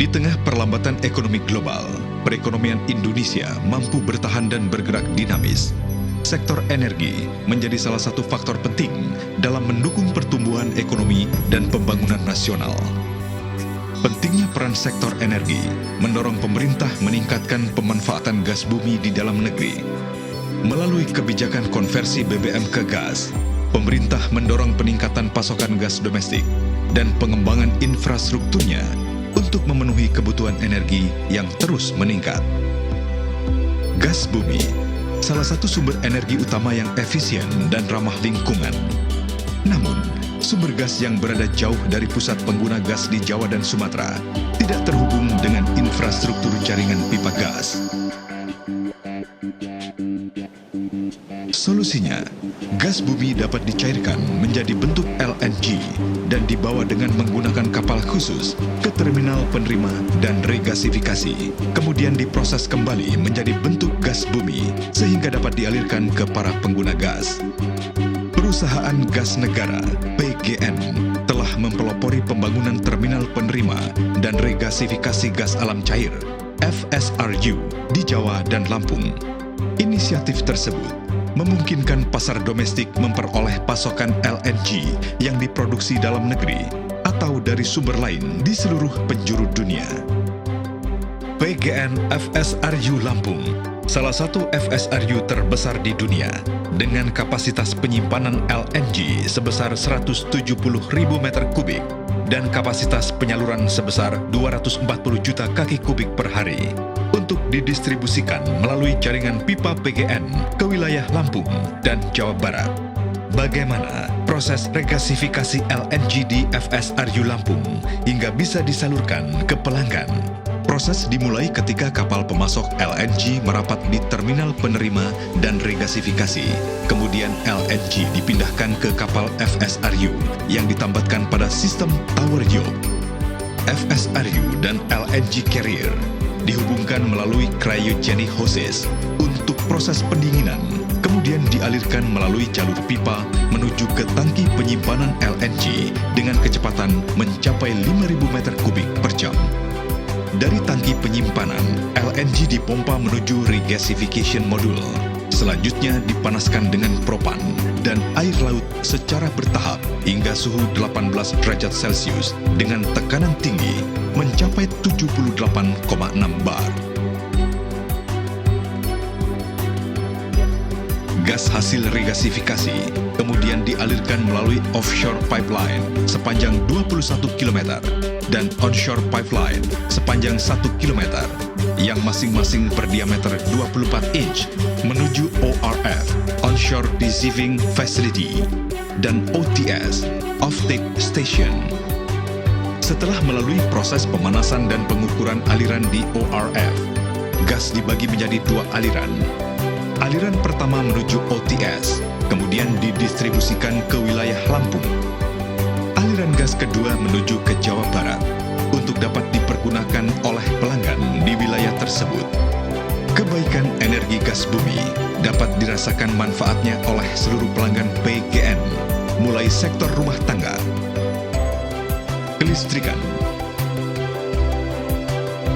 Di tengah perlambatan ekonomi global, perekonomian Indonesia mampu bertahan dan bergerak dinamis. Sektor energi menjadi salah satu faktor penting dalam mendukung pertumbuhan ekonomi dan pembangunan nasional. Pentingnya peran sektor energi mendorong pemerintah meningkatkan pemanfaatan gas bumi di dalam negeri. Melalui kebijakan konversi BBM ke gas, pemerintah mendorong peningkatan pasokan gas domestik dan pengembangan infrastrukturnya untuk memenuhi kebutuhan energi yang terus meningkat. Gas bumi, salah satu sumber energi utama yang efisien dan ramah lingkungan. Namun, sumber gas yang berada jauh dari pusat pengguna gas di Jawa dan Sumatera tidak terhubung dengan infrastruktur jaringan pipa gas. Solusinya, gas bumi dapat dicairkan menjadi bentuk LNG dan dibawa dengan menggunakan kapal khusus ke terminal penerima dan regasifikasi, kemudian diproses kembali menjadi bentuk gas bumi sehingga dapat dialirkan ke para pengguna gas. Perusahaan Gas Negara (PGN) telah mempelopori pembangunan terminal penerima dan regasifikasi gas alam cair (FSRU) di Jawa dan Lampung. Inisiatif tersebut memungkinkan pasar domestik memperoleh pasokan LNG yang diproduksi dalam negeri atau dari sumber lain di seluruh penjuru dunia. PGN FSRU Lampung, salah satu FSRU terbesar di dunia, dengan kapasitas penyimpanan LNG sebesar 170.000 meter kubik dan kapasitas penyaluran sebesar 240 juta kaki kubik per hari untuk didistribusikan melalui jaringan pipa PGN ke wilayah Lampung dan Jawa Barat. Bagaimana proses regasifikasi LNG di FSRU Lampung hingga bisa disalurkan ke pelanggan? Proses dimulai ketika kapal pemasok LNG merapat di terminal penerima dan regasifikasi. Kemudian LNG dipindahkan ke kapal FSRU yang ditambatkan pada sistem tower yoke. FSRU dan LNG carrier dihubungkan melalui cryogenic hoses untuk proses pendinginan, kemudian dialirkan melalui jalur pipa menuju ke tangki penyimpanan LNG dengan kecepatan mencapai 5.000 meter kubik per jam. Dari tangki penyimpanan, LNG dipompa menuju regasification module. Selanjutnya dipanaskan dengan propan dan air laut secara bertahap hingga suhu 18 derajat Celcius dengan tekanan tinggi mencapai 78,6 bar. Gas hasil regasifikasi kemudian dialirkan melalui offshore pipeline sepanjang 21 km dan onshore pipeline sepanjang 1 km yang masing-masing berdiameter 24 inch menuju ORF, Onshore Receiving Facility, dan OTS, Offtake Station. Setelah melalui proses pemanasan dan pengukuran aliran di ORF, gas dibagi menjadi dua aliran. Aliran pertama menuju OTS, kemudian didistribusikan ke wilayah Lampung. Aliran gas kedua menuju ke Jawa Barat untuk dapat dipergunakan oleh pelanggan di wilayah tersebut. Kebaikan energi gas bumi dapat dirasakan manfaatnya oleh seluruh pelanggan PGN, mulai sektor rumah tangga, kelistrikan,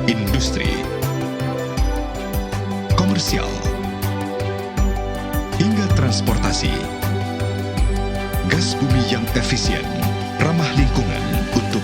industri, komersial, hingga transportasi. Gas bumi yang efisien, ramah lingkungan untuk